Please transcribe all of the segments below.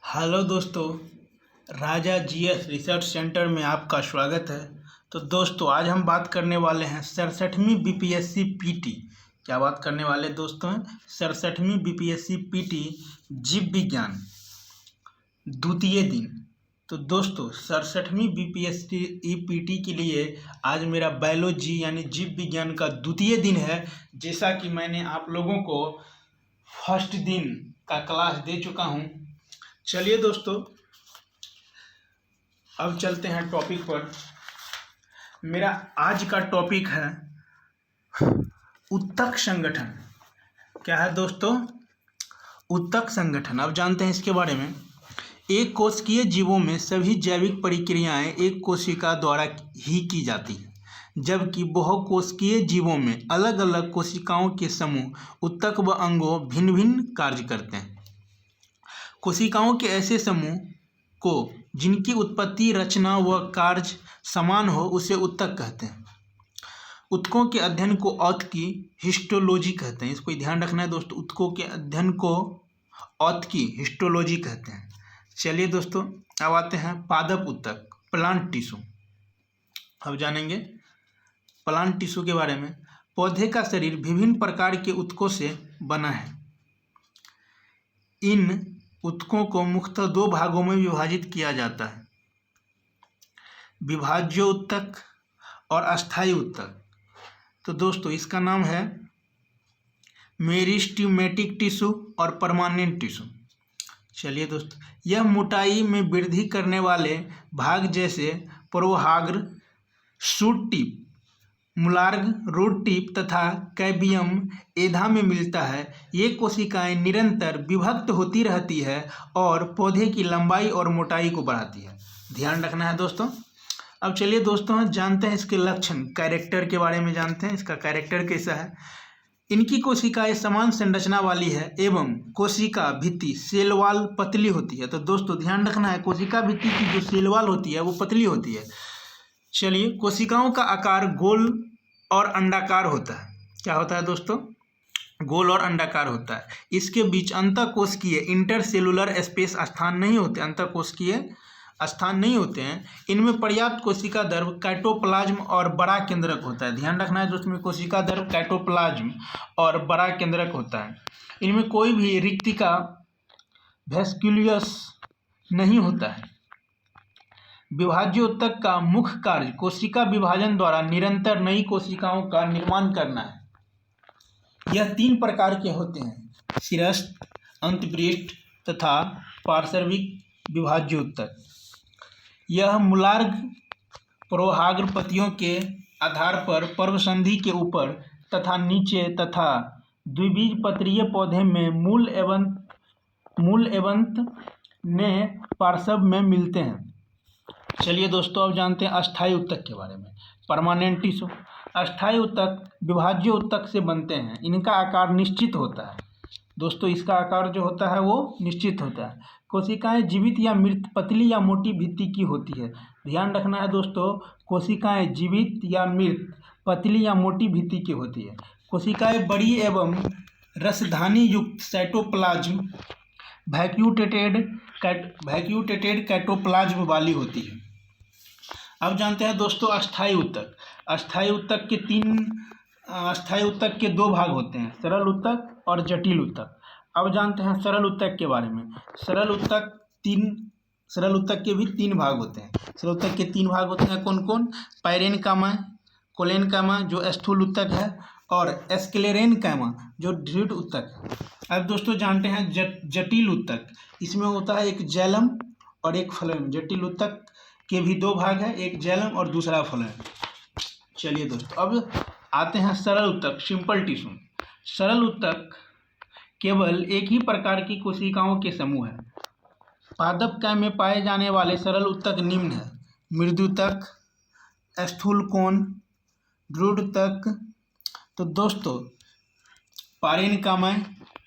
Hello दोस्तों, राजा GS research centre में आपका स्वागत है। तो दोस्तों, आज हम बात करने वाले हैं 67वीं बीपीएससी पीटी। क्या बात करने वाले दोस्तों हैं? 67वीं बीपीएससी पीटी जीव विज्ञान द्वितीय दिन। तो दोस्तों, 67वीं बीपीएससी पीटी के लिए आज मेरा बायोलॉजी यानी जीव विज्ञान का द्वितीय दिन है। जैसा कि मैंने आप लोगों को फर्स्ट दिन का क्लास दे चुका हूं। चलिए दोस्तों, अब चलते हैं टॉपिक पर। मेरा आज का टॉपिक है उत्तक संगठन। क्या है दोस्तों? उत्तक संगठन। अब जानते हैं इसके बारे में। एक कोशिकीय जीवों में सभी जैविक प्रक्रियाएं एक कोशिका द्वारा ही की जाती हैं, जबकि बहुकोशिकीय जीवों में अलग अलग कोशिकाओं के समूह उत्तक व अंगों भिन्न भिन्न कार्य करते हैं। कोशिकाओं के ऐसे समूह को जिनकी उत्पत्ति, रचना व कार्य समान हो उसे उत्तक कहते हैं। उत्तकों के अध्ययन को औत्की हिस्टोलॉजी कहते हैं। इसको ध्यान रखना है दोस्तों, उत्तकों के अध्ययन को औत्की हिस्टोलॉजी कहते हैं। चलिए दोस्तों, अब आते हैं पादप उत्तक, प्लांट टिश्यू। अब जानेंगे प्लांट टिश्यू के बारे में। पौधे का शरीर विभिन्न प्रकार के उत्तकों से बना है। इन उत्तकों को मुख्यतः दो भागों में विभाजित किया जाता है, विभाज्य उत्तक और अस्थायी उत्तक। तो दोस्तों, इसका नाम है मेरिस्टेमेटिक टिश्यू और परमानेंट टिश्यू। चलिए दोस्तों, यह मोटाई में वृद्धि करने वाले भाग जैसे पूर्वाग्र, शूट टिप, मूलार्ग, रूट टिप तथा कैबियम एधा में मिलता है। ये कोशिकाएं निरंतर विभक्त होती रहती है और पौधे की लंबाई और मोटाई को बढ़ाती है। ध्यान रखना है दोस्तों। अब चलिए दोस्तों, जानते हैं इसके लक्षण, कैरेक्टर के बारे में जानते हैं। इसका कैरेक्टर कैसा है? इनकी कोशिकाएं समान संरचना वाली है एवं कोशिका भित्ति सेल वॉल पतली होती है। तो दोस्तों, ध्यान रखना है, कोशिका भित्ति की जो सेल वॉल होती है वो पतली होती है। चलिए, कोशिकाओं का आकार गोल और अंडाकार होता है। क्या होता है दोस्तों? गोल और अंडाकार होता है। इसके बीच अंतःकोशिकीय इंटरसेलुलर स्पेस स्थान नहीं होते, अंतःकोशिकीय स्थान नहीं होते हैं। इनमें पर्याप्त कोशिका द्रव, कैटोप्लाज्म और बड़ा केंद्रक होता है। ध्यान रखना है दोस्तों, में कोशिका द्रव, कैटोप्लाज्म और बड़ा केंद्रक होता है। इनमें कोई भी रिक्तिका वैस्कुलस नहीं होता है। विभाज्य उत्तक का मुख्य कार्य कोशिका विभाजन द्वारा निरंतर नई कोशिकाओं का निर्माण करना है। यह तीन प्रकार के होते हैं, शिरस्थ, अंतपृष्ठ तथा पार्श्विक विभाज्य उत्तक। यह मूलार्ग पूर्वाग्र पत्तियों के आधार पर पर्वसंधि के ऊपर तथा नीचे तथा द्विबीजपत्रीय पौधे में मूल एवं ने पार्श्व में मिलते हैं। चलिए दोस्तों, अब जानते हैं अस्थायी उत्तक के बारे में। Permanent tissue. अस्थायी उत्तक विभाज्य उत्तक से बनते हैं। इनका आकार निश्चित होता है। दोस्तों, इसका आकार जो होता है वो निश्चित होता है। कोशिकाएं जीवित या मृत, पतली या मोटी भित्ति की होती है। ध्यान रखना है दोस्तों, कोशिकाएं जीवित या मृत, पतली या मोटी भित्ति की होती है। कोशिकाएं बड़ी एवं रसधानी युक्त साइटोप्लाज्म वैक्यूटेटेड कैटोप्लाज्म वाली होती है। अब जानते हैं दोस्तों अस्थायी उत्तक। अस्थायी उत्तक के दो भाग होते हैं, सरल उत्तक और जटिल उत्तक। अब जानते हैं सरल उत्तक के बारे में। सरल उत्तक के भी तीन भाग होते हैं। सरल उत्तक के तीन भाग होते हैं, कौन कौन? पैरेन्काइमा, कोलेन्काइमा जो स्थूल उत्तक है, और स्क्लेरेन्काइमा जो दृढ़ उत्तक है। अब दोस्तों जानते हैं जटिल उत्तक। इसमें होता है एक जैलम और एक फ्लोएम। जटिल उत्तक के भी दो भाग हैं, एक जैलम और दूसरा फ्लोएम। चलिए दोस्तों, अब आते हैं सरल उत्तक, सिंपल टिश्यू। सरल उत्तक केवल एक ही प्रकार की कोशिकाओं के समूह है। पादप काय में पाए जाने वाले सरल उत्तक निम्न है: मृदुतक, स्थूल कोण, दृढ़ उत्तक। तो दोस्तों, पारेन्काइमा,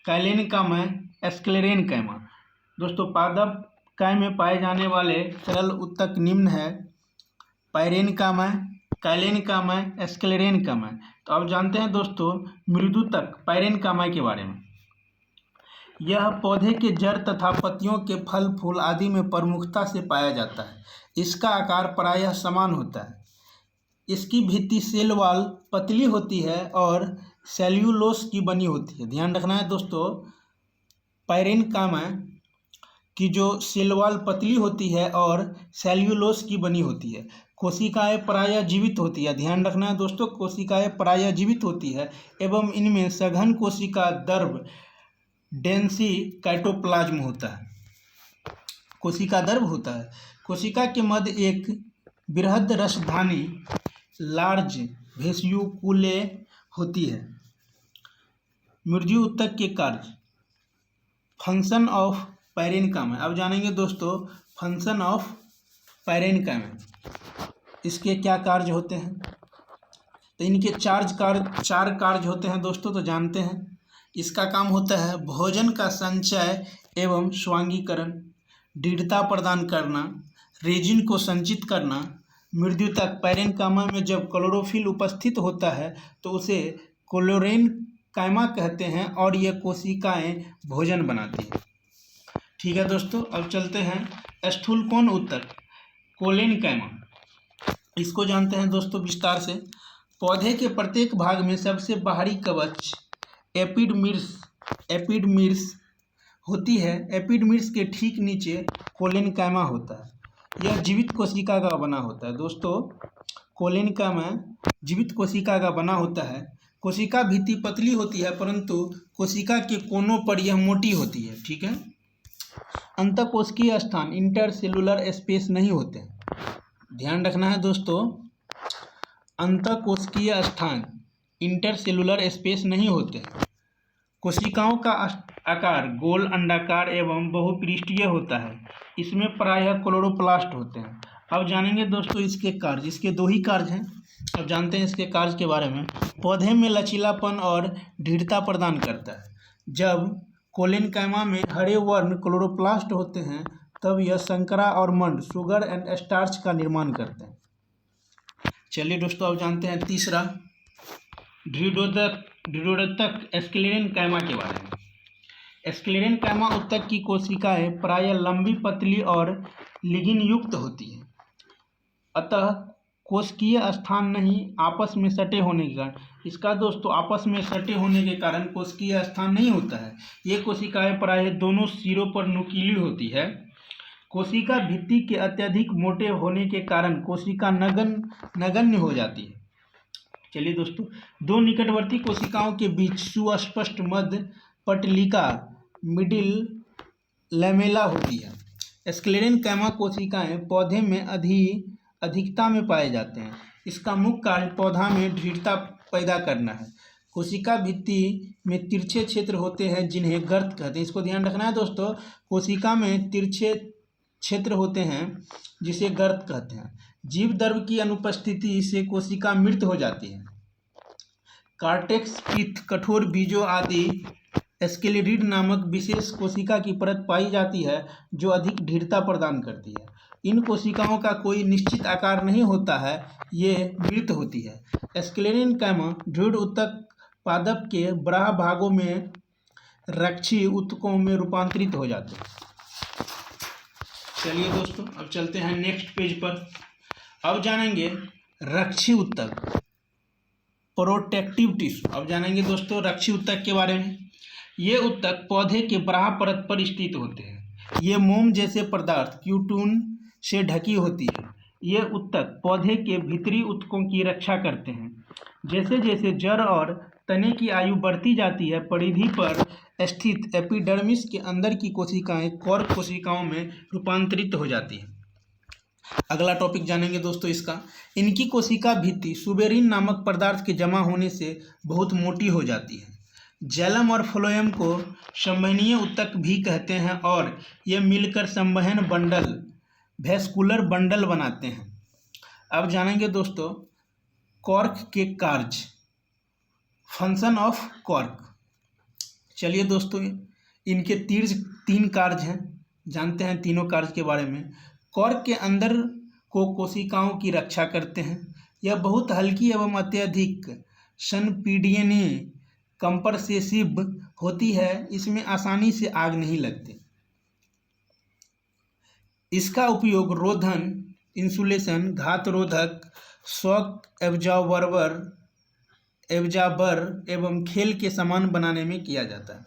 कैलेन्काइमा, स्क्लेरेन्काइमा। दोस्तों, पादप काय में पाए जाने वाले सरल उत्तक निम्न है: पैरेन्काइमा, कैलेन्काइमा, स्क्लेरेन्काइमा। तो अब जानते हैं दोस्तों मृदुतक पैरेन्काइमा के बारे में। यह पौधे के जड़ तथा पत्तियों के फल फूल आदि में प्रमुखता से पाया जाता है। इसका आकार प्रायः समान होता है। इसकी भित्ति सेल वॉल पतली होती है और सेल्यूलोस की बनी होती है। ध्यान रखना है दोस्तों, पैरेन्काइमा की जो सेल वॉल पतली होती है और सेल्यूलोस की बनी होती है। कोशिकाएं प्रायः जीवित होती है। ध्यान रखना है दोस्तों, कोशिकाएं प्रायः जीवित होती है एवं इनमें सघन कोशिका द्रव डेंसिकाइटोप्लाज्म होता है। कोशिका द्रव होता है। कोशिका के मध्य एक बृहद रसधानी लार्ज वेसिक्यूले होती है। मृदु ऊतक के कार्य, फंक्शन ऑफ पैरेन्काइमा। अब जानेंगे दोस्तों फंक्शन ऑफ पैरेन्काइमा, इसके क्या कार्य होते हैं। तो इनके चार कार्य होते हैं दोस्तों, तो जानते हैं। इसका काम होता है भोजन का संचय एवं स्वांगीकरण, दृढ़ता प्रदान करना, रेजिन को संचित करना। मृदु तक पैरेन्काइमा में जब क्लोरोफिल उपस्थित होता है तो उसे क्लोरेन्काइमा कहते हैं और ये कोशिकाएं भोजन बनाती हैं। ठीक है दोस्तों, अब चलते हैं स्थूलकोण ऊतक कोलेनकाइमा। इसको जानते हैं दोस्तों विस्तार से। पौधे के प्रत्येक भाग में सबसे बाहरी कवच एपिडर्मिस होती है। एपिडर्मिस के ठीक नीचे कोलेनकाइमा होता है। यह जीवित कोशिका का बना होता है दोस्तों। कोलेनकाइमा जीवित कोशिका का बना होता है। कोशिका भित्ति पतली होती है परंतु कोशिका के कोनों पर यह मोटी होती है। ठीक है। अंतःकोशिकीय स्थान इंटरसेलुलर स्पेस नहीं होते हैं। ध्यान रखना है दोस्तों, अंतःकोशिकीय स्थान इंटरसेलुलर स्पेस नहीं होते हैं। कोशिकाओं का आकार गोल, अंडाकार एवं बहुपृष्ठीय होता है। इसमें प्रायः क्लोरोप्लास्ट होते हैं। अब जानेंगे दोस्तों इसके कार्य। इसके दो ही कार्य हैं। अब जानते हैं इसके कार्य के बारे में। पौधे में लचीलापन और दृढ़ता प्रदान करता है। जब कोलेनकाइमा में हरे वर्ण क्लोरोप्लास्ट होते हैं तब यह शर्करा और मंड शुगर एंड स्टार्च का निर्माण करते हैं। चलिए दोस्तों, अब जानते हैं तीसरा दृढ़ोदक स्क्लेरेन्काइमा के बारे में। स्क्लेरेन्काइमा ऊतक की कोशिकाएं प्रायः लंबी, पतली और लिगिन युक्त होती हैं। अतः कोशिकीय स्थान नहीं, आपस में सटे होने के कारण। इसका दोस्तों आपस में सटे होने के कारण कोशिकीय स्थान नहीं होता है। ये कोशिकाएं प्रायः दोनों सिरों पर नुकीली होती है। कोशिका भित्ति के अत्यधिक मोटे होने के कारण कोशिका नगण्य हो जाती है। चलिए दोस्तों, दो निकटवर्ती कोशिकाओं के बीच सुस्पष्ट मध्य पटलिका मिडिल लैमेला होती है। स्क्लेरेन्काइमा कोशिकाएं पौधे में अधिकता में पाए जाते हैं। इसका मुख्य कार्य पौधा में दृढ़ता पैदा करना है। कोशिका भित्ति में तिरछे क्षेत्र होते हैं जिन्हें गर्त कहते हैं। इसको ध्यान रखना है दोस्तों, कोशिका में तिरछे क्षेत्र होते हैं जिसे गर्त कहते हैं। जीव द्रव की अनुपस्थिति से कोशिका मृत हो जाती है। कार्टेक्स, पित्त, कठोर बीजों आदि स्क्लेरिड नामक विशेष कोशिका की परत पाई जाती है जो अधिक दृढ़ता प्रदान करती है। इन कोशिकाओं का कोई निश्चित आकार नहीं होता है, ये मृत होती है। स्क्लेरेन्काइमा दृढ़ ऊतक पादप के बाह्य भागों में रक्षी ऊतकों में रूपांतरित हो जाते हैं। चलिए दोस्तों, अब चलते हैं नेक्स्ट पेज पर। अब जानेंगे रक्षी ऊतक, प्रोटेक्टिव टिश्यू। अब जानेंगे दोस्तों रक्षी ऊतक के बारे में। ये ऊतक पौधे के बाह्य परत पर स्थित होते हैं। ये मोम जैसे पदार्थ क्यूटून से ढकी होती है। ये ऊतक पौधे के भीतरी ऊतकों की रक्षा करते हैं। जैसे जैसे जड़ और तने की आयु बढ़ती जाती है, परिधि पर स्थित एपिडर्मिस के अंदर की कोशिकाएं कॉर्क कोशिकाओं में रूपांतरित हो जाती हैं। अगला टॉपिक जानेंगे दोस्तों इसका। इनकी कोशिका भित्ति सुबेरिन नामक पदार्थ के जमा होने से बहुत मोटी हो जाती है। जैलम और फ्लोएम को संवहनीय ऊतक भी कहते हैं और ये मिलकर संवहन बंडल, वैस्कुलर बंडल बनाते हैं। अब जानेंगे दोस्तों कॉर्क के कार्य, फंक्शन ऑफ कॉर्क। चलिए दोस्तों, इनके तीन कार्य हैं, जानते हैं तीनों कार्य के बारे में। कॉर्क के अंदर को कोशिकाओं की रक्षा करते हैं। यह बहुत हल्की एवं अत्यधिक संपीडनीय कंप्रेसिव होती है, इसमें आसानी से आग नहीं लगती। इसका उपयोग रोधन, इंसुलेशन, घात रोधक, शॉक एब्जॉर्बर एवं खेल के सामान बनाने में किया जाता है।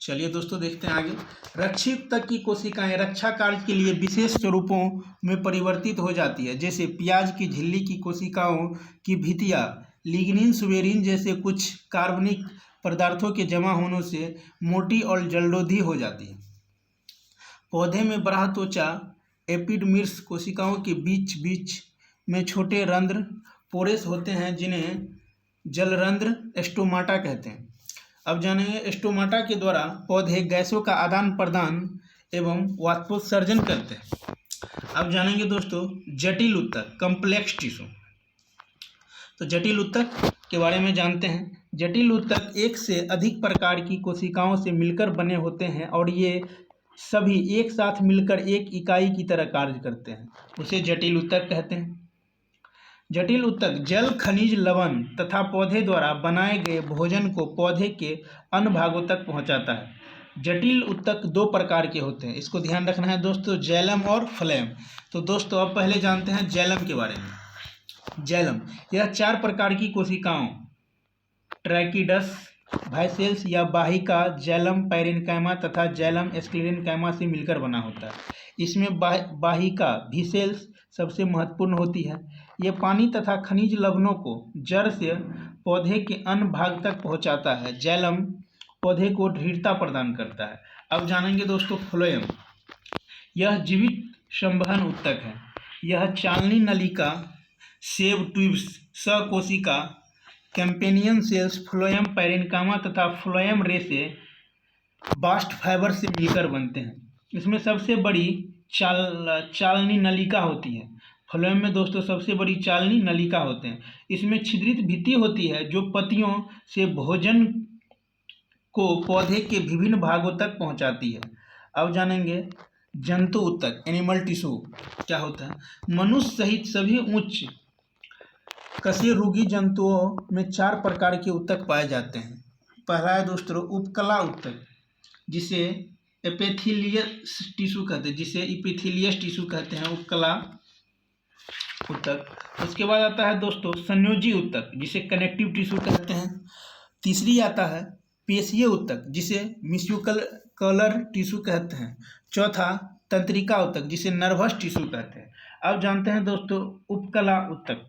चलिए दोस्तों देखते हैं आगे। रक्षी ऊतक की कोशिकाएं रक्षा कार्य के लिए विशेष स्वरूपों में परिवर्तित हो जाती है, जैसे प्याज की झिल्ली की कोशिकाओं की भित्तियां लिग्निन सुबेरिन जैसे कुछ कार्बनिक पदार्थों के जमा होने से मोटी और जलरोधी हो जाती है। पौधे में बाह्य त्वचा एपिडर्मिस कोशिकाओं के बीच बीच में छोटे रंध्र पोरेस होते हैं, जिन्हें जलरंध्र स्टोमाटा कहते हैं। अब जानेंगे स्टोमाटा के द्वारा पौधे गैसों का आदान प्रदान एवं वाष्पोत्सर्जन करते हैं। अब जानेंगे दोस्तों जटिल ऊतक, कॉम्प्लेक्स टिश्यू। तो जटिल ऊतक के बारे में जानते हैं। जटिल ऊतक एक से अधिक प्रकार की कोशिकाओं से मिलकर बने होते हैं और ये सभी एक साथ मिलकर एक इकाई की तरह कार्य करते हैं, उसे जटिल ऊतक कहते हैं। जटिल ऊतक जल, खनिज, लवण तथा पौधे द्वारा बनाए गए भोजन को पौधे के अन्य भागों तक पहुंचाता है। जटिल ऊतक दो प्रकार के होते हैं, इसको ध्यान रखना है दोस्तों, जैलम और फ्लेम। तो दोस्तों अब पहले जानते हैं जैलम के बारे में। जैलम यह 4 प्रकार की कोशिकाओं ट्रैकिडस, वाइसेल्स या वाहिका, जैलम पैरेन्काइमा तथा जैलम स्क्लेरेन्काइमा से मिलकर बना होता है। इसमें वाहिका वीसेल्स सबसे महत्वपूर्ण होती है। ये पानी तथा खनिज लवणों को जड़ से पौधे के अन्य भाग तक पहुंचाता है। जैलम पौधे को दृढ़ता प्रदान करता है। अब जानेंगे दोस्तों फ्लोएम। यह जीवित संवहन ऊतक है। यह चालनी नलिका, सेब ट्यूब्स, सकोशिका, कैम्पेनियन सेल्स, फ्लोएम पैरेन्काइमा तथा फ्लोएम रेसे बास्ट फाइबर से मिलकर बनते हैं। इसमें सबसे बड़ी चालनी नलिका होती है। फ्लोएम में दोस्तों सबसे बड़ी चालनी नलिका होते हैं। इसमें छिद्रित भित्ति होती है जो पत्तियों से भोजन को पौधे के विभिन्न भागों तक पहुंचाती है। अब जानेंगे जंतु ऊतक, एनिमल टिश्यू क्या होता है। मनुष्य सहित सभी उच्च कशेरुगी जंतुओं में 4 प्रकार के ऊतक पाए जाते हैं। पहला है दोस्तों उपकला ऊतक, जिसे एपिथेलियस टिश्यू कहते हैं, उपकला ऊतक। उसके बाद आता है दोस्तों संयोजी ऊतक, जिसे कनेक्टिव टिश्यू कहते हैं। तीसरी आता है पेशीय ऊतक, जिसे म्यूसिकुलर टिश्यू कहते हैं। चौथा तंत्रिका ऊतक, जिसे नर्वस टिश्यू कहते हैं। अब जानते हैं दोस्तों उपकला ऊतक।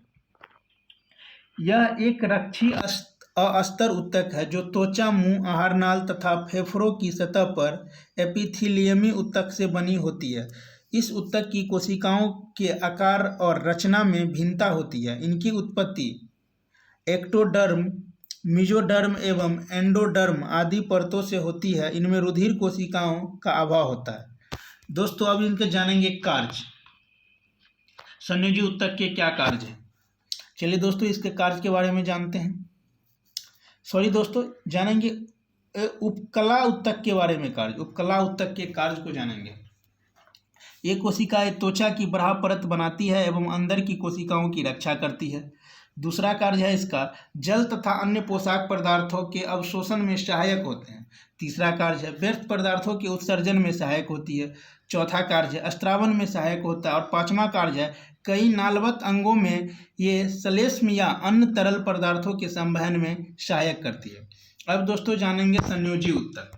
यह एक रक्षी अस्तर ऊतक है जो त्वचा, मुंह, आहार नाल तथा फेफड़ों की सतह पर एपिथेलियमी ऊतक से बनी होती है। इस ऊतक की कोशिकाओं के आकार और रचना में भिन्नता होती है। इनकी उत्पत्ति एक्टोडर्म, मेसोडर्म एवं एंडोडर्म आदि परतों से होती है। इनमें रुधिर कोशिकाओं का अभाव होता है। दोस्तों अब इनके जानेंगे कार्य। संयोजी ऊतक के क्या कार्य हैं? चलिए दोस्तों इसके कार्य के बारे में जानते हैं। दोस्तों जानेंगे उपकला ऊतक के बारे में कार्य। उपकला ऊतक के कार्य को जानेंगे। ये कोशिकाएं त्वचा की बाह्य परत बनाती है एवं अंदर की कोशिकाओं की रक्षा करती है। दूसरा कार्य है इसका जल तथा अन्य पोषक पदार्थों के अवशोषण में सहायक होते हैं। तीसरा कार्य है व्यर्थ पदार्थों के उत्सर्जन में सहायक होती है। चौथा कार्य है स्त्रावन में सहायक होता है। और पांचवा कार्य है कई नालवत अंगों में ये श्लेष्म या अन्य तरल पदार्थों के संवहन में सहायक करती है। अब दोस्तों जानेंगे संयोजी ऊतक।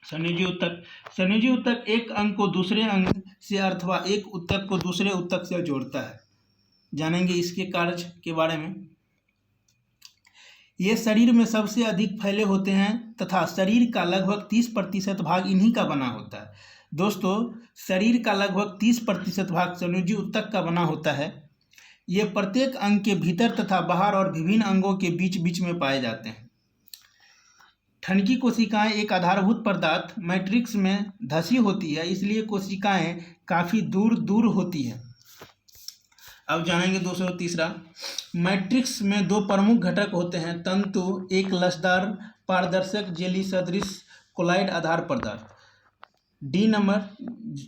संयोजी ऊतक एक अंग को दूसरे अंग से अथवा एक ऊतक को दूसरे ऊतक से जोड़ता है। जानेंगे इसके कार्य के बारे में। ये शरीर में सबसे अधिक फैले होते हैं तथा शरीर का लगभग 30% भाग इन्हीं का बना होता है। दोस्तों शरीर का लगभग 30% भाग संयोजी ऊतक का बना होता है। ये प्रत्येक अंग के भीतर तथा बाहर और विभिन्न अंगों के बीच बीच में पाए जाते हैं। ठनकी कोशिकाएं एक आधारभूत पदार्थ मैट्रिक्स में धसी होती है, इसलिए कोशिकाएं काफ़ी दूर दूर होती है। अब जानेंगे दोस्तों तीसरा। मैट्रिक्स में 2 प्रमुख घटक होते हैं। तंतु एक लसदार पारदर्शक जेली सदृश कोलाइड आधार पदार्थ। डी नंबर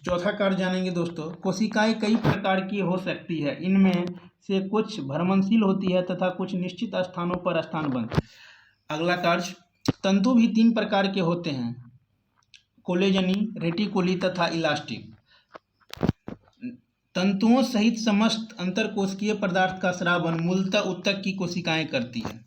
चौथा कार्य जानेंगे दोस्तों। कोशिकाएं कई प्रकार की हो सकती है। इनमें से कुछ भ्रमणशील होती है तथा कुछ निश्चित स्थानों पर स्थान बनती है। अगला कार्य, तंतु भी 3 प्रकार के होते हैं, कोलेजनी, रेटिकुली तथा इलास्टिक। तंतुओं सहित समस्त अंतरकोशिकीय पदार्थ का स्रावन मूलतः ऊतक की कोशिकाएं करती है।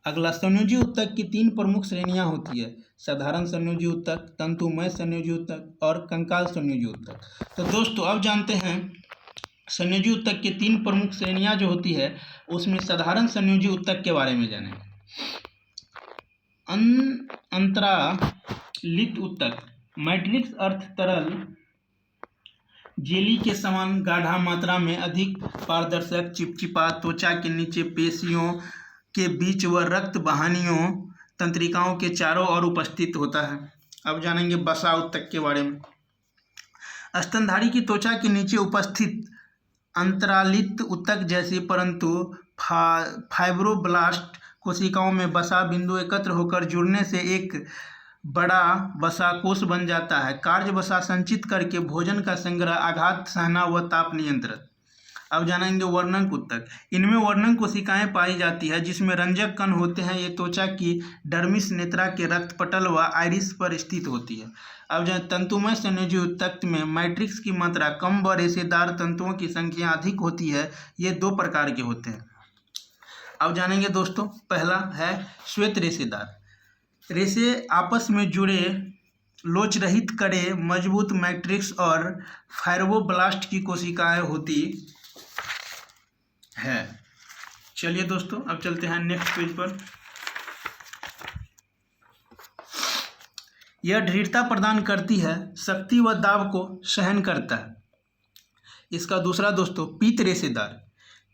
अगला, संयोजी ऊतक की 3 प्रमुख श्रेणियां होती है, साधारण संयोजी ऊतक, तंतुमय संयोजी ऊतक और कंकाल संयोजी ऊतक। तो दोस्तों अब जानते हैं संयोजी ऊतक की 3 प्रमुख श्रेणियां जो होती है, उसमें साधारण संयोजी ऊतक के बारे में जानें। अंतरालित ऊतक, मैट्रिक्स अर्थ तरल जेली के समान गाढ़ा मात्रा में अधिक पारदर्शक, चिपचिपा, त्वचा के नीचे पेशियों के बीच व रक्त वाहिनियों तंत्रिकाओं के चारों ओर उपस्थित होता है। अब जानेंगे वसा ऊतक के बारे में। स्तनधारी की त्वचा के नीचे उपस्थित अंतरालित ऊतक जैसे परंतु फाइब्रोब्लास्ट कोशिकाओं में वसा बिंदु एकत्र होकर जुड़ने से एक बड़ा वसा कोष बन जाता है। कार्य वसा संचित करके भोजन का संग्रह, आघात सहना व ताप नियंत्रण। अब जानेंगे वर्णक ऊतक। इनमें वर्णक कोशिकाएं पाई जाती है जिसमें रंजक कण होते हैं। ये त्वचा की डर्मिस, नेत्रा के रक्तपटल व आइरिस पर स्थित होती है। अब जान तंतुमय संयोजी ऊतक में मैट्रिक्स की मात्रा कम व रेशेदार तंतुओं की संख्या अधिक होती है। ये 2 प्रकार के होते हैं। अब जानेंगे दोस्तों, पहला है श्वेत रेशेदार। रेशे आपस में जुड़े, लोच रहित कड़े, मजबूत मैट्रिक्स और फाइब्रोब्लास्ट की कोशिकाएं होती है। चलिए दोस्तों अब चलते हैं नेक्स्ट पेज पर। यह दृढ़ता प्रदान करती है, शक्ति व दाब को सहन करता है। इसका दूसरा दोस्तों, पीत रेशेदार।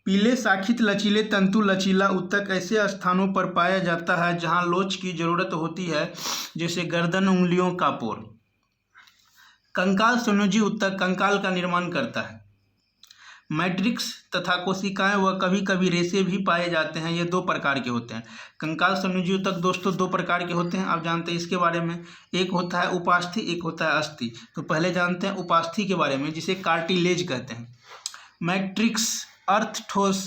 पीले शाखित लचीले तंतु लचीला ऊतक ऐसे स्थानों पर पाया जाता है जहां लोच की जरूरत होती है, जैसे गर्दन, उंगलियों का पोर। कंकाल संयोजी ऊतक कंकाल का निर्माण करता है। मैट्रिक्स तथा कोशिकाएं व कभी कभी रेशे भी पाए जाते हैं। ये 2 प्रकार के होते हैं। कंकाल संयोजी ऊतक दोस्तों 2 प्रकार के होते हैं। आप जानते हैं इसके बारे में। एक होता है उपास्थि, एक होता है अस्थि। तो पहले जानते हैं उपास्थि के बारे में, जिसे कार्टिलेज कहते हैं। मैट्रिक्स अर्थ ठोस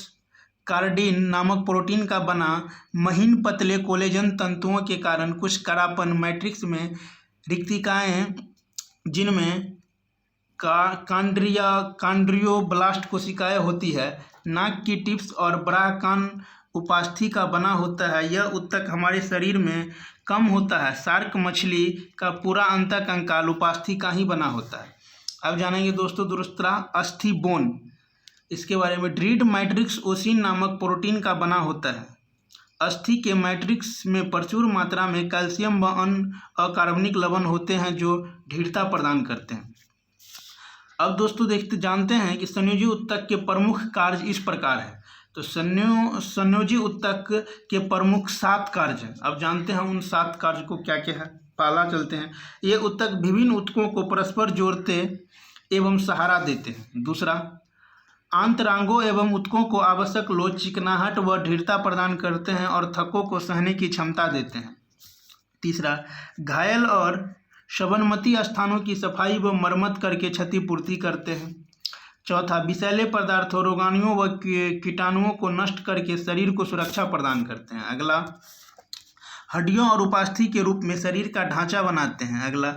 कार्डिन नामक प्रोटीन का बना महीन पतले कोलेजन तंतुओं के कारण कुछ करापन, मैट्रिक्स में रिक्तिकाएं जिनमें कॉन्ड्रियोब्लास्ट कोशिकाएं होती है, नाक की टिप्स और बड़ा कान उपास्थि का बना होता है। यह ऊतक हमारे शरीर में कम होता है। शार्क मछली का पूरा अंतःकंकाल उपास्थि का ही बना होता है। अब जानेंगे दोस्तों दूसरा, अस्थि बोन। इसके बारे में, ड्रीड मैट्रिक्स ओसिन नामक प्रोटीन का बना होता है। अस्थि के मैट्रिक्स में प्रचुर मात्रा में कैल्शियम व अन्य अकार्बनिक लवण होते हैं जो दृढ़ता प्रदान करते हैं। अब दोस्तों जानते हैं कि संयोजी ऊतक के प्रमुख कार्य इस प्रकार है। तो संयोजी ऊतक के प्रमुख 7 कार्य हैं। अब जानते हैं उन 7 कार्य को क्या क्या है। पहला चलते हैं, ये ऊतक विभिन्न ऊतकों को परस्पर जोड़ते एवं सहारा देते हैं। दूसरा, आंतरांगों एवं ऊतकों को आवश्यक लोच, चिकनाहट व दृढ़ता प्रदान करते हैं और थक्कों को सहने की क्षमता देते हैं। तीसरा, घायल और शवनमती स्थानों की सफाई व मरम्मत करके क्षतिपूर्ति करते हैं। चौथा, विषैले पदार्थों, रोगाणुओं व कीटाणुओं को नष्ट करके शरीर को सुरक्षा प्रदान करते हैं। अगला, हड्डियों और उपास्थि के रूप में शरीर का ढांचा बनाते हैं। अगला,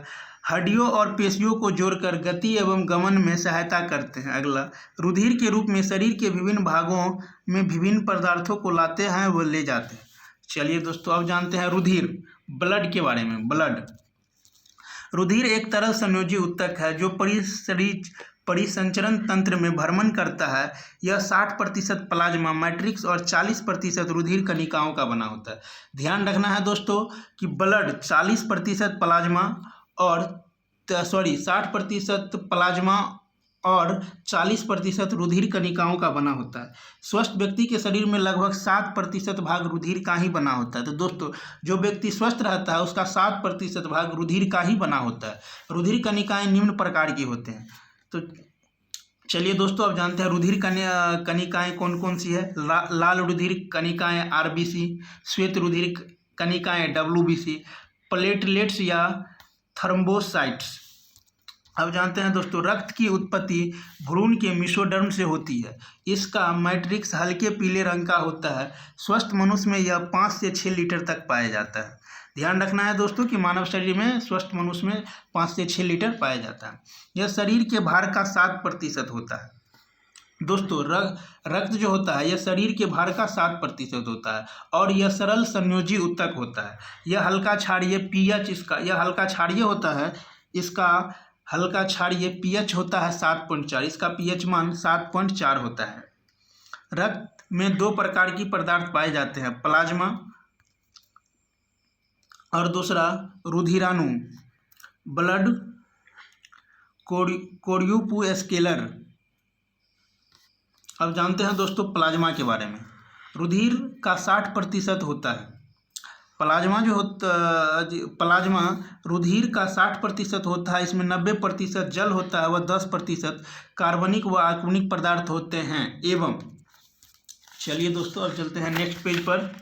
हड्डियों और पेशियों को जोड़कर गति एवं गमन में सहायता करते हैं। अगला, रुधिर के रूप में शरीर के विभिन्न भागों में विभिन्न पदार्थों को लाते हैं व ले जाते हैं। चलिए दोस्तों अब जानते हैं रुधिर, ब्लड के बारे में। ब्लड, रुधिर एक तरल संयोजी ऊतक है जो परिसंचरण तंत्र में भ्रमण करता है। यह 60% प्लाज्मा मैट्रिक्स और 40% रुधिर कणिकाओं का बना होता है। ध्यान रखना है दोस्तों कि ब्लड 40% प्लाज्मा और 60% प्लाज्मा और 40% रुधिर कणिकाओं का बना होता है। स्वस्थ व्यक्ति के शरीर में लगभग 7% भाग रुधिर का ही बना होता है। तो दोस्तों जो व्यक्ति स्वस्थ रहता है उसका 7% भाग रुधिर का ही बना होता है। रुधिर कणिकाएं निम्न प्रकार की होते हैं। तो चलिए दोस्तों अब जानते हैं रुधिर कणिकाएं कौन कौन सी है। लाल रुधिर कणिकाएं RBC, श्वेत रुधिर कणिकाएं WBC, प्लेटलेट्स या थर्म्बोसाइट्स। अब जानते हैं दोस्तों, रक्त की उत्पत्ति भ्रूण के मेसोडर्म से होती है। इसका मैट्रिक्स हल्के पीले रंग का होता है। स्वस्थ मनुष्य में यह 5 से 6 लीटर तक पाया जाता है। ध्यान रखना है दोस्तों कि मानव शरीर में, स्वस्थ मनुष्य में 5 से 6 लीटर पाया जाता है। यह शरीर के भार का 7% होता है। दोस्तों, रक्त जो होता है यह शरीर के भार का 7% होता है और यह सरल संयोजी ऊतक होता है। यह हल्का क्षारीय पीएच यह हल्का क्षारीय होता है। इसका हल्का क्षारीय पीएच होता है 7.4। इसका पीएच मान 7.4 होता है। रक्त में 2 प्रकार की पदार्थ पाए जाते हैं, प्लाज्मा और दूसरा रुधिराणु, ब्लड कोर्यूपुस्कुलर। अब जानते हैं दोस्तों प्लाज्मा के बारे में। रुधिर का 60% होता है। प्लाज्मा रुधिर का 60% होता है। इसमें 90% जल होता है व 10% कार्बनिक व आर्सेनिक पदार्थ होते हैं। एवं चलिए दोस्तों, अब चलते हैं नेक्स्ट पेज पर।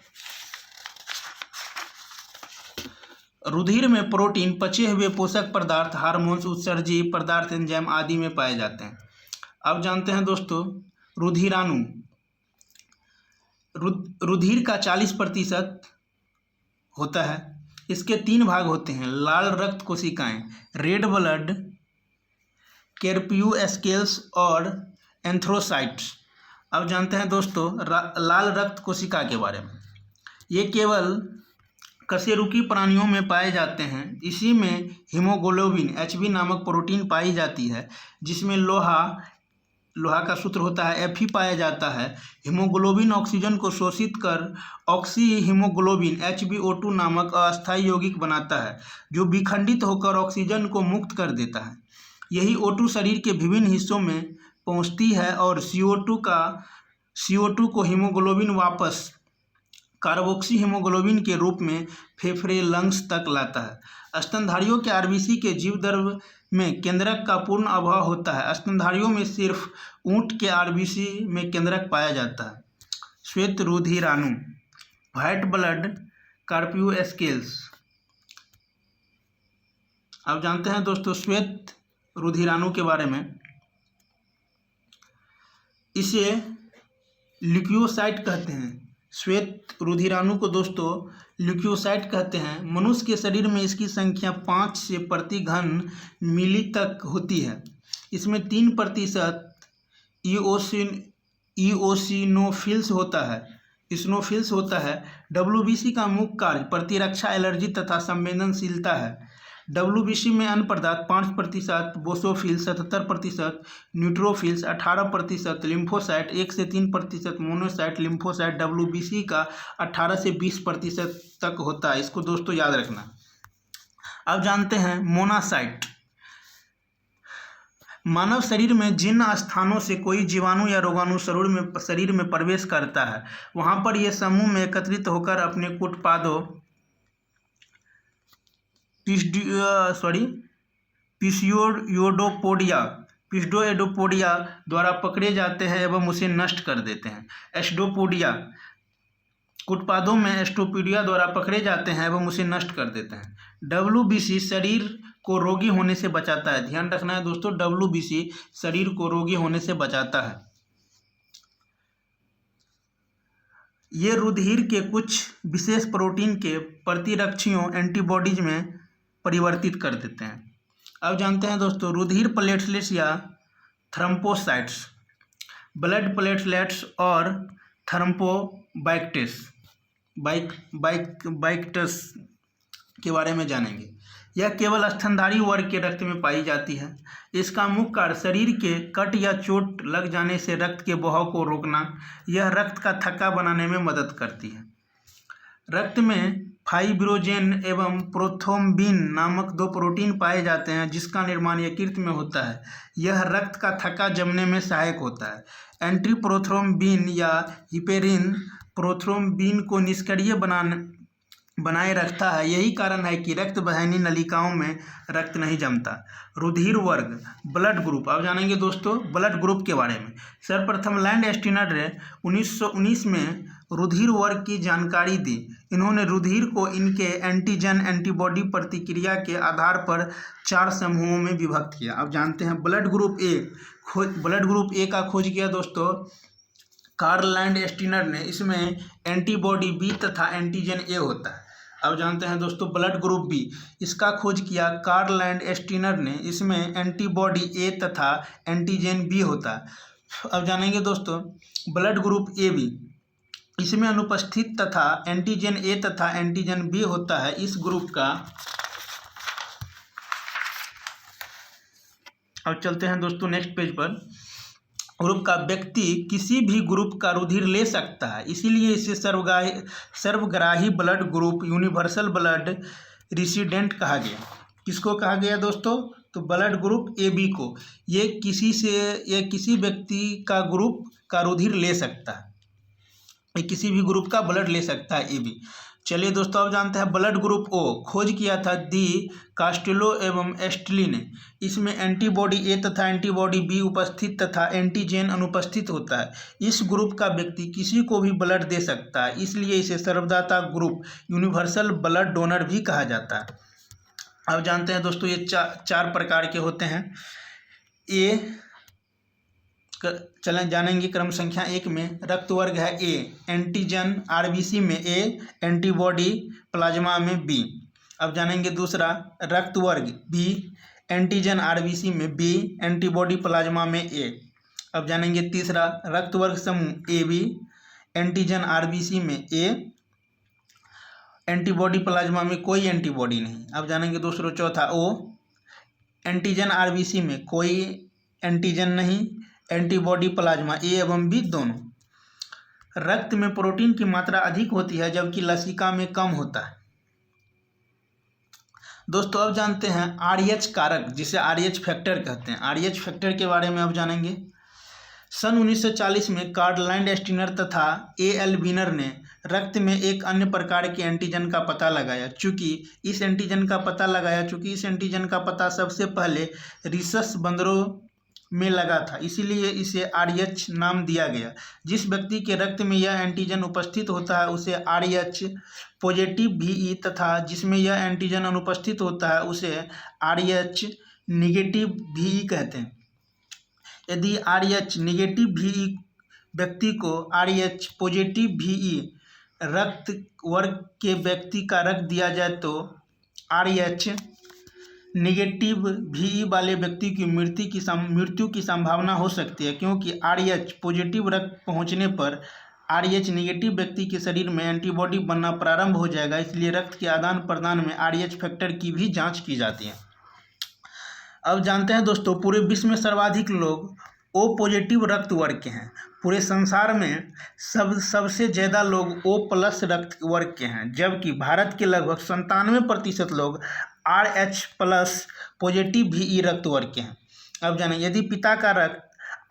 रुधिर में प्रोटीन, पचे हुए पोषक पदार्थ, हार्मोन्स, उत्सर्जी पदार्थ, एंजाइम आदि में पाए जाते हैं। अब जानते हैं दोस्तों रुधिराणु। रुधिर का 40% होता है। इसके 3 भाग होते हैं, लाल रक्त कोशिकाएं, रेड ब्लड कॉर्प्यूस्कल्स और एंथ्रोसाइट्स। अब जानते हैं दोस्तों लाल रक्त कोशिका के बारे में। ये केवल कशेरुकी प्राणियों में पाए जाते हैं। इसी में हीमोग्लोबिन Hb नामक प्रोटीन पाई जाती है, जिसमें लोहा का सूत्र होता है Fe पाया जाता है। हीमोग्लोबिन ऑक्सीजन को शोषित कर ऑक्सी हीमोग्लोबिन HbO2 नामक अस्थायी यौगिक बनाता है, जो विखंडित होकर ऑक्सीजन को मुक्त कर देता है। यही O2 शरीर के विभिन्न हिस्सों में पहुंचती है और CO2 को हीमोग्लोबिन वापस कार्बोक्सी हीमोग्लोबिन के रूप में फेफड़े, लंग्स तक लाता है। स्तनधारियों के आरबीसी के जीवद्रव्य में केंद्रक का पूर्ण अभाव होता है। स्तनधारियों में सिर्फ ऊंट के आरबीसी में केंद्रक पाया जाता है। श्वेत रुधिराणु, व्हाइट ब्लड कॉर्प्यूस्कल्स। अब जानते हैं दोस्तों श्वेत रुधिराणु के बारे में। इसे ल्यूकोसाइट कहते हैं। श्वेत रुधिराणु को दोस्तों ल्यूकोसाइट कहते हैं। मनुष्य के शरीर में इसकी संख्या 5 से प्रति घन मिली तक होती है। इसमें 3% इओसिनोफिल्स होता है। WBC का मुख्य कार्य प्रतिरक्षा, एलर्जी तथा संवेदनशीलता है। WBC में अन्य पदार्थ 5%, बोसोफिल 77%, न्यूट्रोफिल्स 18%, लिम्फोसाइट 1 से 3%, मोनोसाइट, लिम्फोसाइट WBC का 18 से 20% तक होता है। इसको दोस्तों याद रखना। अब जानते हैं मोनासाइट। मानव शरीर में जिन स्थानों से कोई जीवाणु या रोगाणु शरीर में प्रवेश करता है, वहाँ पर ये समूह में एकत्रित होकर अपने कूटपादों पिस्डोएडोपोडिया द्वारा पकड़े जाते हैं एवं उसे नष्ट कर देते हैं। एस्टोपोडिया कूटपादों में एस्टोपोडिया द्वारा पकड़े जाते हैं एवं उसे नष्ट कर देते हैं। WBC शरीर को रोगी होने से बचाता है। ध्यान रखना है दोस्तों, WBC शरीर को रोगी होने से बचाता है। ये रुधिर के कुछ विशेष प्रोटीन के प्रतिरक्षियों एंटीबॉडीज में परिवर्तित कर देते हैं। अब जानते हैं दोस्तों रुधिर प्लेटलेट्स या थ्रोम्बोसाइट्स, ब्लड प्लेटलेट्स और थ्रोम्बोबाइक्टस के बारे में जानेंगे। यह केवल स्तनधारी वर्ग के रक्त में पाई जाती है। इसका मुख्य कार्य शरीर के कट या चोट लग जाने से रक्त के बहाव को रोकना। यह रक्त का थक्का बनाने में मदद करती है। रक्त में फाइब्रोजेन एवं प्रोथ्रोम्बिन नामक 2 प्रोटीन पाए जाते हैं, जिसका निर्माण यकृत में होता है। यह रक्त का थक्का जमने में सहायक होता है। एंटी प्रोथ्रोम्बिन या हिपेरिन प्रोथ्रोम्बिन को निष्क्रिय बनाए रखता है। यही कारण है कि रक्त वाहिनी नलिकाओं में रक्त नहीं जमता। रुधिर वर्ग, ब्लड ग्रुप। अब जानेंगे दोस्तों ब्लड ग्रुप के बारे में। सर्वप्रथम लैंड स्टीनर ने 1919 में रुधिर वर्ग की जानकारी दी। इन्होंने रुधिर को इनके एंटीजन एंटीबॉडी प्रतिक्रिया के आधार पर 4 समूहों में विभक्त किया। अब जानते हैं ब्लड ग्रुप ए का खोज किया दोस्तों कार्ल लैंडस्टीनर ने। इसमें एंटीबॉडी बी तथा एंटीजन ए होता है। अब जानते हैं दोस्तों ब्लड ग्रुप बी, इसका खोज किया कार्ल लैंडस्टीनर ने। इसमें एंटीबॉडी ए तथा एंटीजन बी होता है। अब जानेंगे दोस्तों ब्लड ग्रुप ए बी, इसमें अनुपस्थित तथा एंटीजन ए तथा एंटीजन बी होता है। इस ग्रुप का अब चलते हैं दोस्तों नेक्स्ट पेज पर। ग्रुप का व्यक्ति किसी भी ग्रुप का रुधिर ले सकता है, इसीलिए इसे सर्वग्राही ब्लड ग्रुप यूनिवर्सल ब्लड रिसिडेंट कहा गया। किसको कहा गया दोस्तों? तो ब्लड ग्रुप ए बी को। ये किसी व्यक्ति का ग्रुप का रुधिर ले सकता है, ये किसी भी ग्रुप का ब्लड ले सकता है ए बी। चलिए दोस्तों अब जानते हैं ब्लड ग्रुप ओ, खोज किया था दी कास्टेलो एवं एस्टली ने। इसमें एंटीबॉडी ए तथा एंटीबॉडी बी उपस्थित तथा एंटीजन अनुपस्थित होता है। इस ग्रुप का व्यक्ति किसी को भी ब्लड दे सकता है, इसलिए इसे सर्वदाता ग्रुप यूनिवर्सल ब्लड डोनर भी कहा जाता है। अब जानते हैं दोस्तों ये चार प्रकार के होते हैं। चलें जानेंगे क्रम संख्या 1 में रक्त वर्ग है ए, एंटीजन आरबीसी में ए, एंटीबॉडी प्लाज्मा में बी। अब जानेंगे दूसरा रक्त वर्ग बी, एंटीजन आरबीसी में बी, एंटीबॉडी प्लाज्मा में ए। अब जानेंगे तीसरा रक्त वर्ग समूह ए बी, एंटीजन आरबीसी में ए, एंटीबॉडी प्लाज्मा में कोई एंटीबॉडी नहीं। अब जानेंगे दूसरा चौथा ओ, एंटीजन आरबीसी में कोई एंटीजन नहीं, एंटीबॉडी प्लाज्मा ए एवं बी दोनों। रक्त में प्रोटीन की मात्रा अधिक होती है जबकि लसिका में कम होता है। दोस्तों अब जानते हैं आरएच कारक, जिसे आरएच फैक्टर कहते हैं। आरएच फैक्टर के बारे में अब जानेंगे। सन 1940 में कार्ल लैंडस्टीनर तथा एएल वीनर ने रक्त में एक अन्य प्रकार के एंटीजन का पता लगाया। चूँकि इस एंटीजन का पता सबसे पहले रिसस बंदरों में लगा था, इसीलिए इसे आरएच नाम दिया गया। जिस व्यक्ति के रक्त में यह एंटीजन उपस्थित होता है उसे आरएच पॉजिटिव VE तथा जिसमें यह एंटीजन अनुपस्थित होता है उसे आरएच निगेटिव VE कहते हैं। यदि आरएच निगेटिव VE व्यक्ति को आरएच पॉजिटिव VE रक्त वर्ग के व्यक्ति का रक्त दिया जाए तो आरएच निगेटिव VE वाले व्यक्ति की मृत्यु की संभावना हो सकती है, क्योंकि आरएच पॉजिटिव रक्त पहुंचने पर आरएच निगेटिव व्यक्ति के शरीर में एंटीबॉडी बनना प्रारंभ हो जाएगा। इसलिए रक्त के आदान प्रदान में आरएच फैक्टर की भी जांच की जाती है। अब जानते हैं दोस्तों पूरे विश्व में सर्वाधिक लोग ओ पॉजिटिव रक्त वर्ग के हैं। पूरे संसार में सबसे ज़्यादा लोग O+ रक्त वर्ग के हैं, जबकि भारत के लगभग 97% लोग RH+ पॉजिटिव VE रक्त वर्ग के हैं। अब जानें यदि पिता का रक्त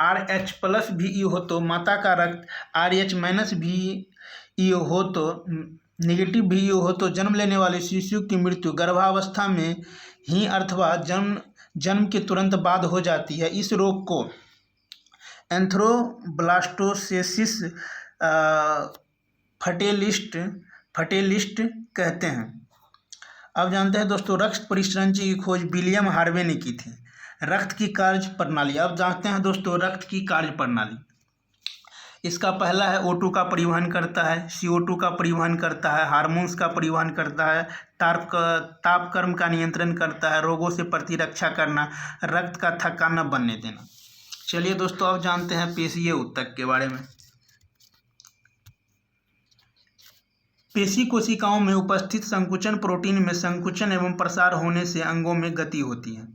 RH+ VE हो तो माता का रक्त RH- VE हो तो निगेटिव VE हो तो जन्म लेने वाले शिशु की मृत्यु गर्भावस्था में ही अथवा जन्म के तुरंत बाद हो जाती है। इस रोग को एंथ्रोब्लास्टोसिस फटेलिस्ट कहते हैं। अब जानते हैं दोस्तों रक्त परिसंचय की खोज विलियम हार्वे ने की थी। रक्त की कार्य प्रणाली, अब जानते हैं दोस्तों रक्त की कार्य प्रणाली। इसका पहला है O2 का परिवहन करता है, CO2 का परिवहन करता है, हार्मोन्स का परिवहन करता है, तापक्रम का नियंत्रण करता है, रोगों से प्रतिरक्षा करना, रक्त का थक्का न बनने देना। चलिए दोस्तों अब जानते हैं पेशीय ऊतक के बारे में। पेशी कोशिकाओं में उपस्थित संकुचन प्रोटीन में संकुचन एवं प्रसार होने से अंगों में गति होती है।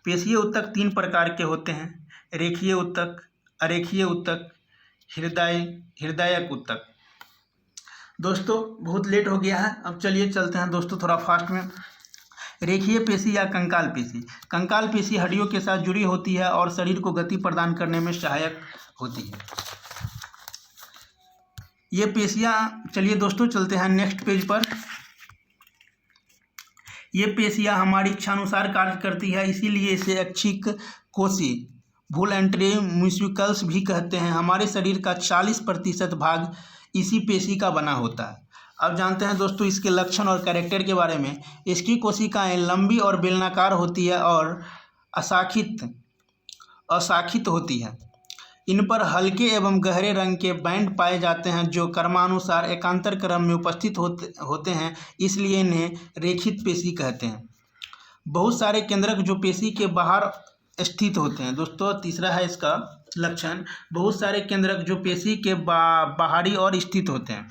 पेशीय ऊतक 3 प्रकार के होते हैं, रेखीय ऊतक, अरेखीय ऊतक, हृदयक ऊतक। दोस्तों बहुत लेट हो गया है, अब चलिए चलते हैं दोस्तों थोड़ा फास्ट में। रेखीय पेशी या कंकाल पेशी। कंकाल पेशी हड्डियों के साथ जुड़ी होती है और शरीर को गति प्रदान करने में सहायक होती है। ये पेशियाँ, चलिए दोस्तों चलते हैं नेक्स्ट पेज पर। ये पेशियाँ हमारी इच्छानुसार कार्य करती है, इसीलिए इसे ऐच्छिक कोशी वॉलंटरी म्यूसिकल्स भी कहते हैं। हमारे शरीर का 40% भाग इसी पेशी का बना होता है। अब जानते हैं दोस्तों इसके लक्षण और कैरेक्टर के बारे में। इसकी कोशिकाएं लंबी और बेलनाकार होती है और अशाखित होती है। इन पर हल्के एवं गहरे रंग के बैंड पाए जाते हैं जो क्रमानुसार एकांतर क्रम में उपस्थित होते हैं, इसलिए इन्हें रेखित पेशी कहते हैं। बहुत सारे केंद्रक जो पेशी के बाहर स्थित होते हैं। दोस्तों तीसरा है इसका लक्षण, बहुत सारे केंद्रक जो पेशी के बाहरी और स्थित होते हैं।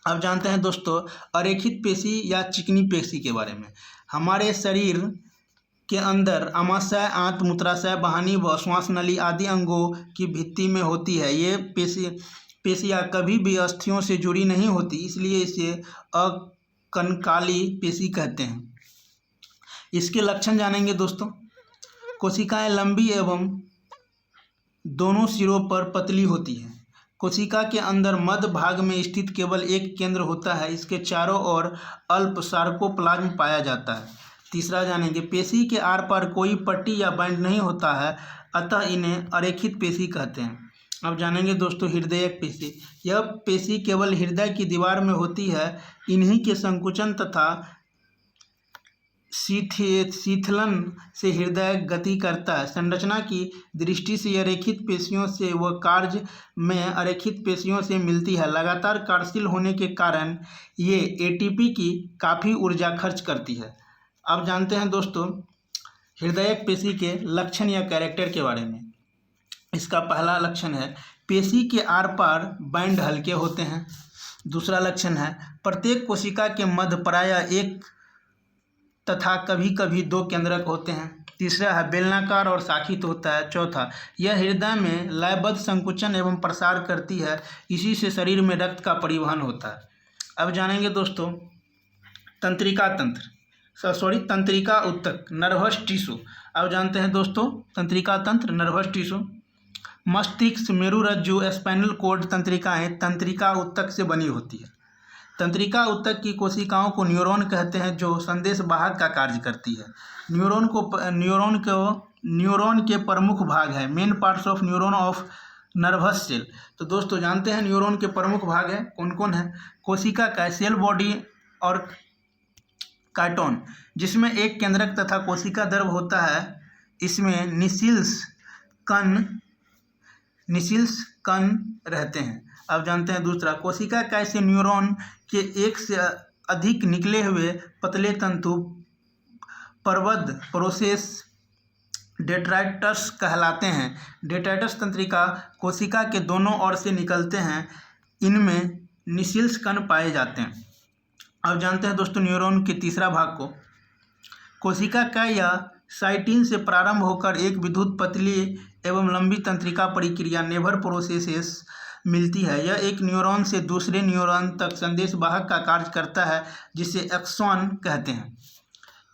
अब जानते हैं दोस्तों अरेखित पेशी या चिकनी पेशी के बारे में। हमारे शरीर के अंदर आमाशय, आंत, मूत्राशय, वाहिनी व श्वास नली आदि अंगों की भित्ति में होती है। ये पेशियाँ कभी भी अस्थियों से जुड़ी नहीं होती, इसलिए इसे अकंकाली पेशी कहते हैं। इसके लक्षण जानेंगे दोस्तों। कोशिकाएं लंबी एवं दोनों सिरों पर पतली होती है। कोशिका के अंदर मध्य भाग में स्थित केवल एक केंद्र होता है, इसके चारों ओर अल्प सार्कोप्लाज्म पाया जाता है। तीसरा जानेंगे, पेशी के आर पार कोई पट्टी या बैंड नहीं होता है, अतः इन्हें अरेखित पेशी कहते हैं। अब जानेंगे दोस्तों हृदयक पेशी। यह पेशी केवल हृदय की दीवार में होती है। इन्हीं के संकुचन तथा शीतलन से हृदय गति करता है। संरचना की दृष्टि से यह रेखित पेशियों से व कार्य में अरेखित पेशियों से मिलती है। लगातार कार्यशील होने के कारण ये एटीपी की काफ़ी ऊर्जा खर्च करती है। अब जानते हैं दोस्तों हृदयक पेशी के लक्षण या कैरेक्टर के बारे में। इसका पहला लक्षण है पेशी के आर पार बैंड हल्के होते हैं। दूसरा लक्षण है प्रत्येक कोशिका के मध्य प्रायः एक तथा कभी कभी दो केंद्रक होते हैं। तीसरा है बेलनाकार और शाखित होता है। चौथा, यह हृदय में लयबद्ध संकुचन एवं प्रसार करती है, इसी से शरीर में रक्त का परिवहन होता है। अब जानेंगे दोस्तों तंत्रिका ऊतक नर्वस टिश्यू। अब जानते हैं दोस्तों तंत्रिका तंत्र नर्वस टिश्यू। मस्तिष्क, मेरुरज्जु, स्पाइनल कॉर्ड तंत्रिकाएं तंत्रिका ऊतक से बनी होती है। तंत्रिका ऊतक की कोशिकाओं को न्यूरॉन कहते हैं जो संदेश वाहक का कार्य करती है। न्यूरॉन के प्रमुख भाग है main parts of neuron of nervous cell. तो दोस्तों जानते हैं न्यूरॉन के प्रमुख भाग है कौन कौन है। कोशिका का सेल बॉडी और काइटोन, जिसमें एक केंद्रक तथा कोशिका द्रव होता है। इसमें निसिल्स कण रहते हैं। अब जानते हैं दूसरा, कोशिका का से न्यूरॉन के एक से अधिक निकले हुए पतले तंतु परबद्ध प्रोसेस डेट्राइटस कहलाते हैं। डेट्राइटस तंत्रिका कोशिका के दोनों ओर से निकलते हैं। इनमें निसिल्स कण पाए जाते हैं। अब जानते हैं दोस्तों न्यूरॉन के तीसरा भाग को। कोशिका का या साइटिन से प्रारंभ होकर एक विद्युत पतली एवं लंबी तंत्रिका प्रक्रिया नेवर प्रोसेसेस मिलती है। यह एक न्यूरॉन से दूसरे न्यूरॉन तक संदेश वाहक का कार्य करता है, जिसे एक्सॉन कहते हैं।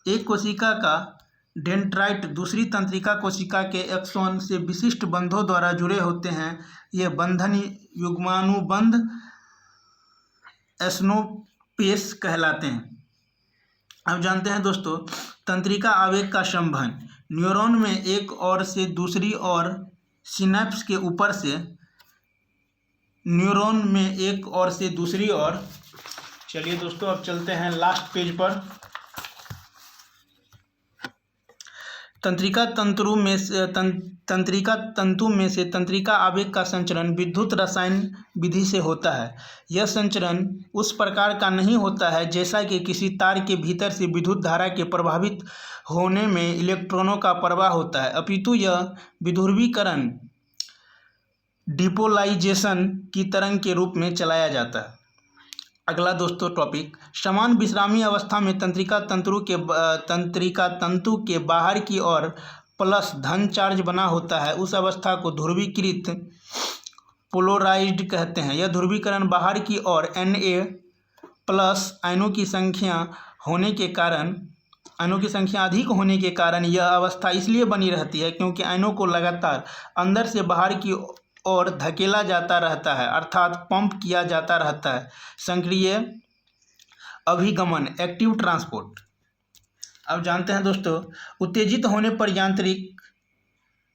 एक कोशिका का डेंड्राइट दूसरी तंत्रिका कोशिका के एक्सॉन से विशिष्ट बंधों द्वारा जुड़े होते हैं। ये बंधन युग्मानुबंध एस्नोपेस कहलाते हैं। अब जानते हैं दोस्तों तंत्रिका आवेग का संवहन। न्यूरॉन में एक ओर से दूसरी ओर सिनेप्स के ऊपर से न्यूरॉन में एक ओर से दूसरी ओर। चलिए दोस्तों अब चलते हैं लास्ट पेज पर। तंत्रिका तंतु में से तंत्रिका आवेग का संचरण विद्युत रसायन विधि से होता है। यह संचरण उस प्रकार का नहीं होता है जैसा कि किसी तार के भीतर से विद्युत धारा के प्रभावित होने में इलेक्ट्रॉनों का प्रवाह होता है, अपितु यह विध्रुवीकरण डिपोलाइजेशन की तरंग के रूप में चलाया जाता है। अगला दोस्तों टॉपिक, समान विश्रामी अवस्था में तंत्रिका तंतु के बाहर की ओर प्लस धन चार्ज बना होता है। उस अवस्था को ध्रुवीकृत पोलराइज्ड कहते हैं। यह ध्रुवीकरण बाहर की ओर Na+ आयनों की संख्या अधिक होने के कारण यह अवस्था इसलिए बनी रहती है क्योंकि आयनों को लगातार अंदर से बाहर की और धकेला जाता रहता है, अर्थात पंप किया जाता रहता है। सक्रिय अभिगमन एक्टिव ट्रांसपोर्ट। अब जानते हैं दोस्तों उत्तेजित होने पर यांत्रिक,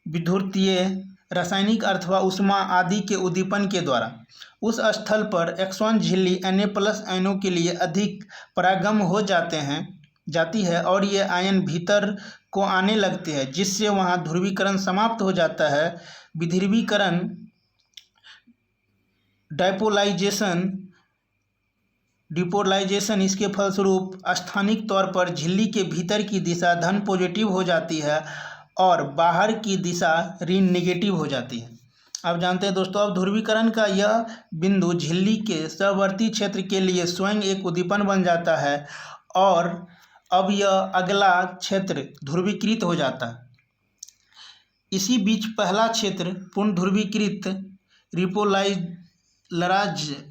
विद्युतीय, रासायनिक अथवा ऊष्मा आदि के उद्दीपन के द्वारा उस स्थल पर एक्सॉन झिल्ली Na+ आयनों के लिए अधिक परागम्य हो जाती है और ये आयन भीतर को आने लगते हैं, जिससे वहाँ ध्रुवीकरण समाप्त हो जाता है। विध्रुवीकरण, डिपोलाइजेशन इसके फलस्वरूप स्थानिक तौर पर झिल्ली के भीतर की दिशा धन पॉजिटिव हो जाती है और बाहर की दिशा ऋण नेगेटिव हो जाती है। अब जानते हैं दोस्तों, अब ध्रुवीकरण का यह बिंदु झिल्ली के सहवर्ती क्षेत्र के लिए स्वयं एक उद्दीपन बन जाता है और अब यह अगला क्षेत्र ध्रुवीकृत हो जाता है। इसी बीच पहला क्षेत्र पूर्ण ध्रुवीकृत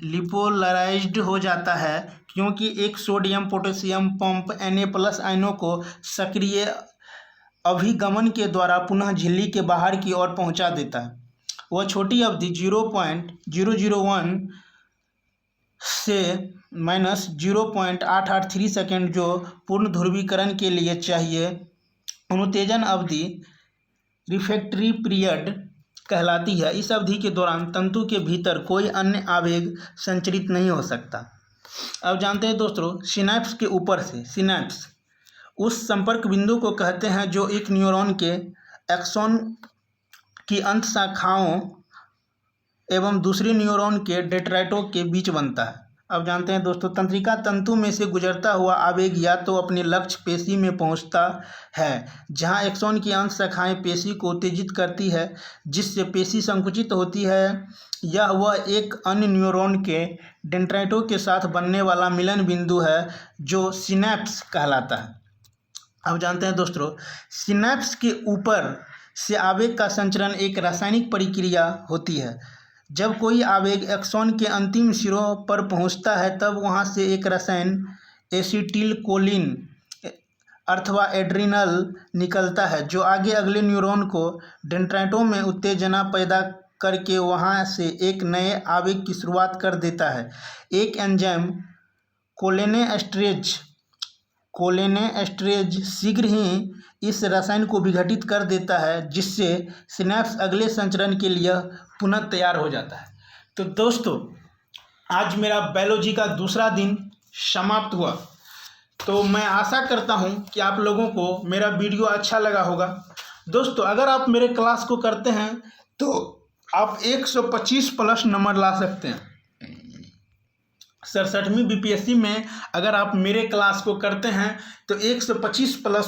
लिपोलराइज्ड हो जाता है, क्योंकि एक सोडियम पोटेशियम पंप Na+ आयनों को सक्रिय अभिगमन के द्वारा पुनः झिल्ली के बाहर की ओर पहुंचा देता है। वह छोटी अवधि 0.001 से -0.883 सेकेंड जो पूर्ण ध्रुवीकरण के लिए चाहिए, अनुतेजन अवधि रिफ्रैक्टरी पीरियड कहलाती है। इस अवधि के दौरान तंतु के भीतर कोई अन्य आवेग संचरित नहीं हो सकता। अब जानते हैं दोस्तों, सिनैप्स के ऊपर से, सिनैप्स उस संपर्क बिंदु को कहते हैं जो एक न्यूरॉन के एक्सॉन की अंत शाखाओं एवं दूसरी न्यूरॉन के डेंड्राइटों के बीच बनता है। अब जानते हैं दोस्तों, तंत्रिका तंतु में से गुजरता हुआ आवेग या तो अपने लक्ष्य पेशी में पहुंचता है, जहां एक्सॉन की अंत शाखाएं पेशी को उत्तेजित करती है जिससे पेशी संकुचित होती है, या वह एक अन्य न्यूरॉन के डेंड्राइटों के साथ बनने वाला मिलन बिंदु है जो सिनैप्स कहलाता है। अब जानते हैं दोस्तों, सिनैप्स के ऊपर से आवेग का संचरण एक रासायनिक प्रक्रिया होती है। जब कोई आवेग एक्सॉन के अंतिम सिरों पर पहुंचता है, तब वहां से एक रसायन एसिटिलकोलिन अथवा एड्रिनल निकलता है, जो आगे अगले न्यूरॉन को डेंड्राइटों में उत्तेजना पैदा करके वहां से एक नए आवेग की शुरुआत कर देता है। एक एंजाइम कोलिनेस्टरेज शीघ्र ही इस रसायन को विघटित कर देता है, जिससे सिनैप्स अगले संचरण के लिए पुनः तैयार हो जाता है। तो दोस्तों, आज मेरा बायोलॉजी का दूसरा दिन समाप्त हुआ। तो मैं आशा करता हूं कि आप लोगों को मेरा वीडियो अच्छा लगा होगा। दोस्तों, अगर आप मेरे क्लास को करते हैं तो आप 125+ नंबर ला सकते हैं। 67वीं BPSC में अगर आप मेरे क्लास को करते हैं तो 125+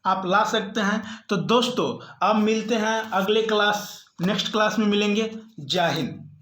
आप ला सकते हैं। तो दोस्तों, अब मिलते हैं अगले नेक्स्ट क्लास में मिलेंगे। जय हिंद।